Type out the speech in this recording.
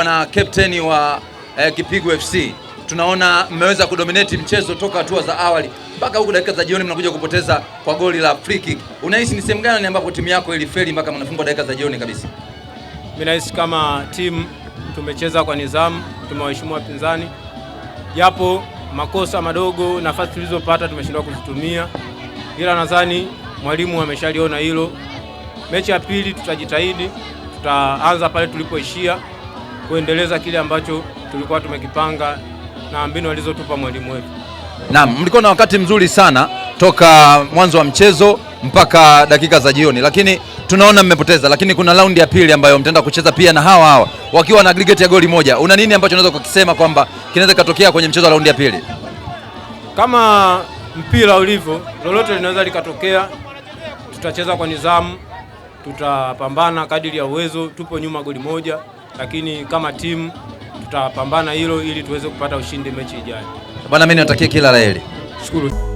bwana captain wa Kipigo FC. Tunaona mmeweza kudominate mchezo toka hatua za awali mpaka huko dakika za jioni mnakuja kupoteza kwa goli la free kick. Unahisi ni sehemu gani ambapo timu yako ilifeli mpaka mnafungwa dakika za jioni kabisa? Mimi nahisi kama timu tumecheza kwa nidhamu, tumewaheshimu wapinzani. Japo makosa madogo, nafasi tulizopata tumeshindwa kuzitumia. Ila nadhani mwalimu ameshaliona hilo. Mechi ya pili tutajitahidi, tutaanza pale tulipoishia, kuendeleza kile ambacho tulikuwa tumekipanga na mbinu alizotupa mwalimu wetu. Naam, mlikuwa na wakati mzuri sana toka mwanzo wa mchezo mpaka dakika za jioni, lakini tunaona mmepoteza. Lakini kuna raundi ya pili ambayo mtaenda kucheza pia na hawa wakiwa na aggregate ya goli moja. Una nini ambacho unaweza kukisema kwamba kinaweza katokea kwenye mchezo wa raundi ya pili? Kama mpira ulivyo, lolote linaweza likatokea. Tutacheza kwa nidhamu, tutapambana kadiri ya uwezo. Tupo nyuma goli moja, lakini kama timu tutapambana hilo ili tuweze kupata ushindi mechi ijayo. Bwana, mimi natakia kila la heri. Shukuru.